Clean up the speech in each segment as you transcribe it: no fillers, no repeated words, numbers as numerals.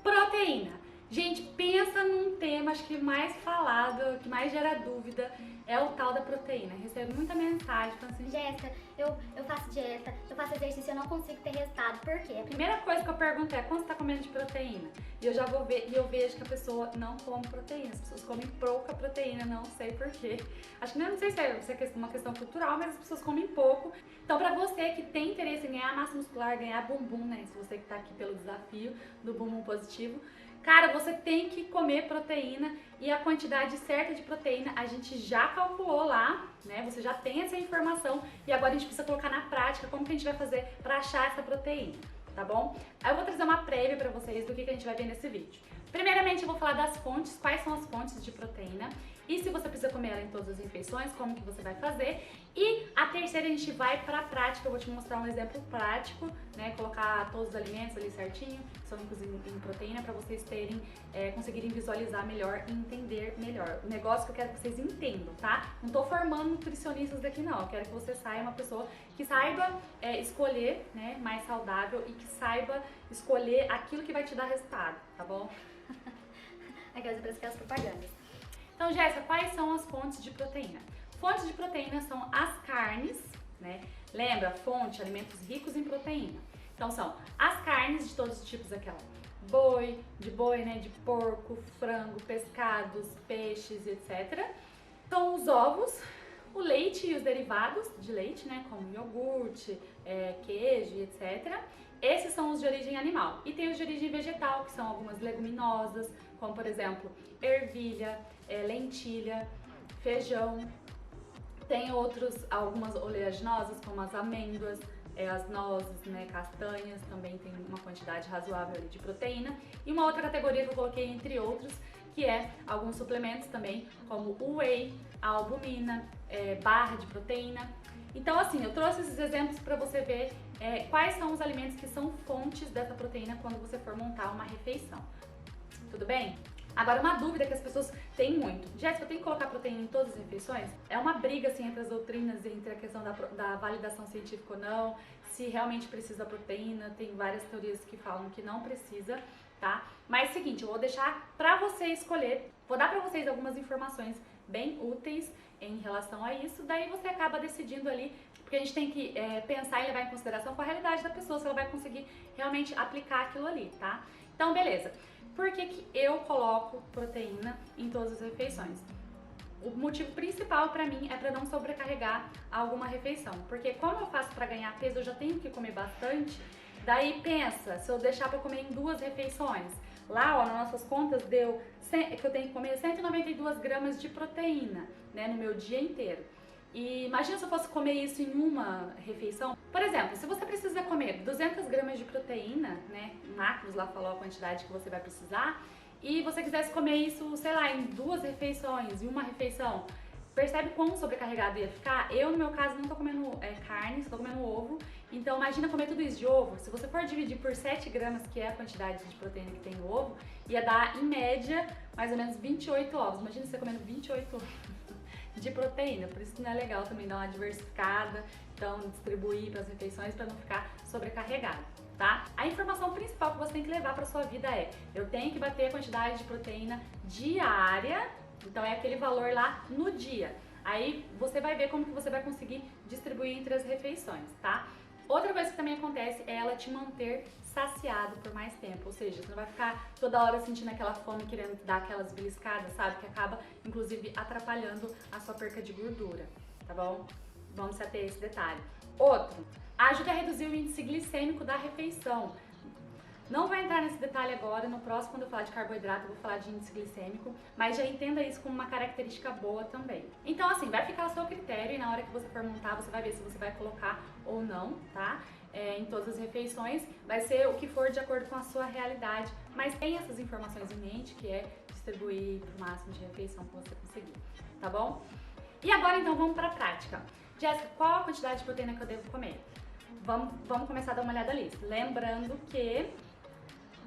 Proteína. Gente, pensa num tema, acho que mais falado, que mais gera dúvida, é o tal da proteína. Recebo muita mensagem falando assim, Jéssica, eu faço dieta, eu faço exercício, eu não consigo ter resultado. Por quê? a primeira coisa que eu pergunto é quanto você tá comendo de proteína? E eu já vou ver, e eu vejo que a pessoa não come proteína. As pessoas comem pouca proteína, não sei porquê. Acho que não sei se é uma questão cultural, mas as pessoas comem pouco. Então, pra você que tem interesse em ganhar massa muscular, ganhar bumbum, né? Se você que tá aqui pelo desafio do bumbum positivo, cara, você tem que comer proteína e a quantidade certa de proteína a gente já calculou lá, né? Você já tem essa informação e agora a gente precisa colocar na prática como que a gente vai fazer para achar essa proteína, tá bom? Aí eu vou trazer uma prévia para vocês do que a gente vai ver nesse vídeo. Primeiramente eu vou falar das fontes, quais são as fontes de proteína e se você precisa comer ela em todas as refeições, como que você vai fazer. E a terceira a gente vai pra prática, eu vou te mostrar um exemplo prático, né, colocar todos os alimentos ali certinho, que são ricos em proteína, pra vocês terem, conseguirem visualizar melhor e entender melhor. O negócio que eu quero que vocês entendam, tá? Não tô formando nutricionistas daqui não, eu quero que você saia uma pessoa que saiba escolher, né, mais saudável e que saiba escolher aquilo que vai te dar resultado, tá bom? Aquelas propagandas. Então, Jéssica, quais são as fontes de proteína? Fontes de proteína são as carnes, né? Lembra, fonte, alimentos ricos em proteína. Então, são as carnes de todos os tipos, aquela de boi, né? De porco, frango, pescados, peixes, etc. São os ovos, o leite e os derivados de leite, né? Como iogurte, queijo, etc. Esses são os de origem animal. E tem os de origem vegetal, que são algumas leguminosas, como por exemplo, ervilha, lentilha, feijão. Tem algumas oleaginosas, como as amêndoas, as nozes, né, castanhas, também tem uma quantidade razoável ali de proteína. E uma outra categoria que eu coloquei entre outros, que é alguns suplementos também, como o whey, a albumina, barra de proteína. Então assim, eu trouxe esses exemplos para você ver quais são os alimentos que são fontes dessa proteína quando você for montar uma refeição. Tudo bem? Agora, uma dúvida que as pessoas têm muito. Jéssica, eu tenho que colocar proteína em todas as refeições? É uma briga, assim, entre as doutrinas, entre a questão da validação científica ou não, se realmente precisa proteína, tem várias teorias que falam que não precisa, tá? Mas é o seguinte, eu vou deixar pra você escolher, vou dar pra vocês algumas informações bem úteis em relação a isso, daí você acaba decidindo ali, porque a gente tem que pensar e levar em consideração com a realidade da pessoa, se ela vai conseguir realmente aplicar aquilo ali, tá? Então, beleza. Por que eu coloco proteína em todas as refeições? O motivo principal pra mim é pra não sobrecarregar alguma refeição, porque como eu faço pra ganhar peso, eu já tenho que comer bastante, daí pensa, se eu deixar pra comer em 2 refeições, lá ó, nas nossas contas deu que eu tenho que comer 192 gramas de proteína, né, no meu dia inteiro. E imagina se eu fosse comer isso em uma refeição. Por exemplo, se você precisa comer 200 gramas de proteína, né, Macros lá falou a quantidade que você vai precisar, e você quisesse comer isso, sei lá, em 2 refeições, em uma refeição, percebe quão sobrecarregado ia ficar? Eu, no meu caso, não tô comendo carne, só tô comendo ovo, então imagina comer tudo isso de ovo. Se você for dividir por 7 gramas, que é a quantidade de proteína que tem no ovo, ia dar, em média, mais ou menos 28 ovos. Imagina você comendo 28 ovos de proteína, por isso que não é legal também dar uma diversificada, então distribuir para as refeições para não ficar sobrecarregado, tá? A informação principal que você tem que levar para sua vida é: eu tenho que bater a quantidade de proteína diária, então é aquele valor lá no dia. Aí você vai ver como que você vai conseguir distribuir entre as refeições, tá? Outra coisa que também acontece é ela te manter saciado por mais tempo, ou seja, você não vai ficar toda hora sentindo aquela fome, querendo dar aquelas beliscadas, sabe? Que acaba, inclusive, atrapalhando a sua perca de gordura, tá bom? Vamos se ater a esse detalhe. Outro, ajuda a reduzir o índice glicêmico da refeição. Não vou entrar nesse detalhe agora, no próximo, quando eu falar de carboidrato, eu vou falar de índice glicêmico, mas já entenda isso como uma característica boa também. Então, assim, vai ficar ao seu critério e na hora que você for montar, você vai ver se você vai colocar ou não, tá? Em todas as refeições, vai ser o que for de acordo com a sua realidade, mas tem essas informações em mente, que é distribuir pro máximo de refeição que você conseguir, tá bom? E agora, então, vamos pra prática. Jéssica, qual a quantidade de proteína que eu devo comer? Vamos começar a dar uma olhada ali. Lembrando que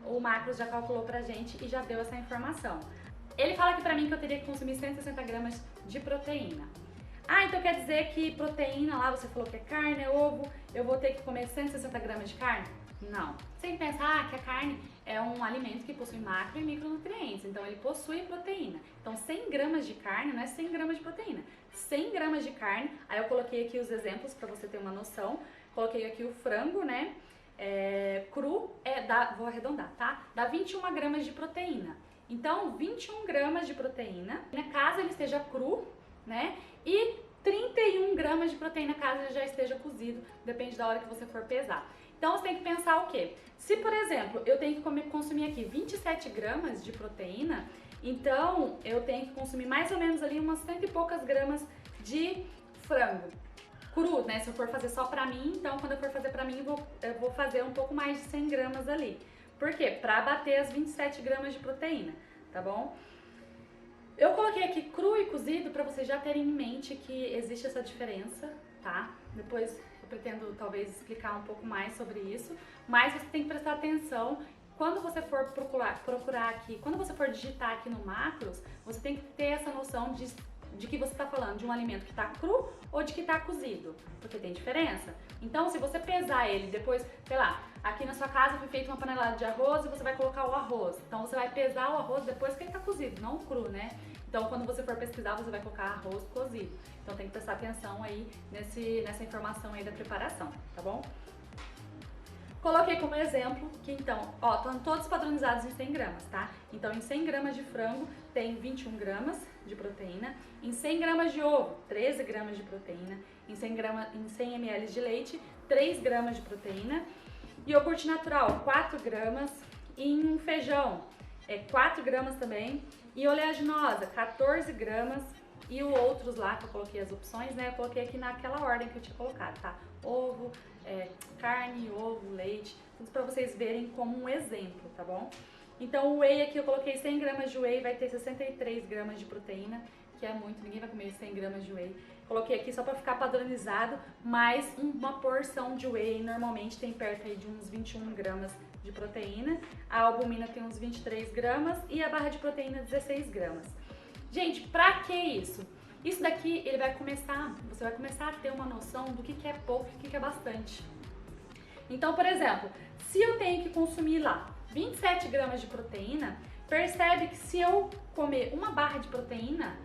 o Macros já calculou pra gente e já deu essa informação. Ele fala aqui pra mim que eu teria que consumir 160 gramas de proteína. Ah, então quer dizer que proteína lá, você falou que é carne, é ovo, eu vou ter que comer 160 gramas de carne? Não. Você tem que pensar que a carne é um alimento que possui macro e micronutrientes, então ele possui proteína. Então 100 gramas de carne não é 100 gramas de proteína. 100 gramas de carne, aí eu coloquei aqui os exemplos para você ter uma noção. Coloquei aqui o frango, né? Cru, vou arredondar, tá? Dá 21 gramas de proteína. Então 21 gramas de proteína, caso ele esteja cru, né? E 31 gramas de proteína caso ele já esteja cozido, depende da hora que você for pesar. Então você tem que pensar o quê? Se, por exemplo, eu tenho que consumir aqui 27 gramas de proteína, então eu tenho que consumir mais ou menos ali umas 100 e poucas gramas de frango cru, né? Se eu for fazer só pra mim, então quando eu for fazer pra mim, eu vou fazer um pouco mais de 100 gramas ali. Por quê? Pra bater as 27 gramas de proteína, tá bom? Eu coloquei aqui cru e cozido pra vocês já terem em mente que existe essa diferença, tá? Depois eu pretendo talvez explicar um pouco mais sobre isso, mas você tem que prestar atenção quando você for procurar aqui, quando você for digitar aqui no Macros, você tem que ter essa noção de que você está falando de um alimento que está cru ou de que está cozido, porque tem diferença. Então, se você pesar ele depois, sei lá, aqui na sua casa foi feita uma panelada de arroz e você vai colocar o arroz. Então, você vai pesar o arroz depois que ele está cozido, não cru, né? Então, quando você for pesquisar, você vai colocar arroz cozido. Então, tem que prestar atenção aí nessa informação aí da preparação, tá bom? Coloquei como exemplo que então, ó, estão todos padronizados em 100 gramas, tá? Então, em 100 gramas de frango tem 21 gramas de proteína, em 100 gramas de ovo, 13 gramas de proteína, em 100 ml de leite, 3 gramas de proteína, iogurte natural, 4 gramas, e em um feijão, 4 gramas também, e oleaginosa, 14 gramas, e os outros lá que eu coloquei as opções, né, eu coloquei aqui naquela ordem que eu tinha colocado, tá? Ovo, carne, ovo, leite, tudo pra vocês verem como um exemplo, tá bom? Então o whey aqui eu coloquei 100 gramas de whey, vai ter 63 gramas de proteína, que é muito, ninguém vai comer 100 gramas de whey. Coloquei aqui só pra ficar padronizado, mas uma porção de whey normalmente tem perto aí de uns 21 gramas de proteína, a albumina tem uns 23 gramas e a barra de proteína 16 gramas. Gente, pra que isso? Isso daqui você vai começar a ter uma noção do que é pouco e o que é bastante. Então, por exemplo, se eu tenho que consumir lá 27 gramas de proteína, percebe que se eu comer uma barra de proteína,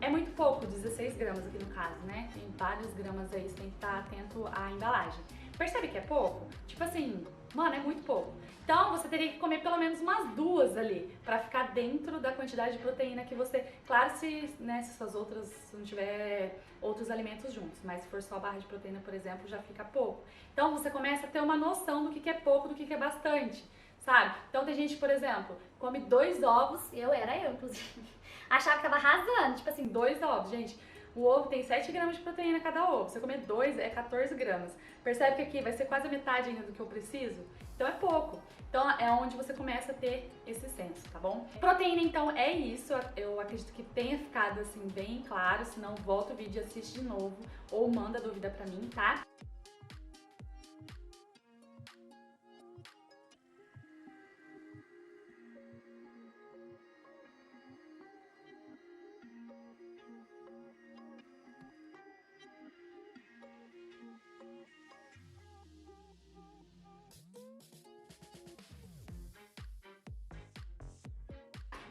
é muito pouco, 16 gramas aqui no caso, né? Tem vários gramas aí, você tem que estar atento à embalagem. Percebe que é pouco? Tipo assim, mano, é muito pouco. Então você teria que comer pelo menos umas 2 ali, pra ficar dentro da quantidade de proteína que você... Claro, se não tiver outros alimentos juntos, mas se for só a barra de proteína, por exemplo, já fica pouco. Então você começa a ter uma noção do que é pouco, do que é bastante, sabe? Então tem gente, por exemplo, come 2 ovos... Eu, inclusive. Achava que tava arrasando, tipo assim. 2 ovos, gente. O ovo tem 7 gramas de proteína cada ovo. Se eu comer 2, é 14 gramas. Percebe que aqui vai ser quase a metade ainda do que eu preciso? Então é pouco. Então é onde você começa a ter esse senso, tá bom? Proteína, então, é isso. Eu acredito que tenha ficado, assim, bem claro. Se não, volta o vídeo e assiste de novo. Ou manda dúvida pra mim, tá?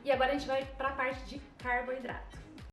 E agora a gente vai para a parte de carboidrato.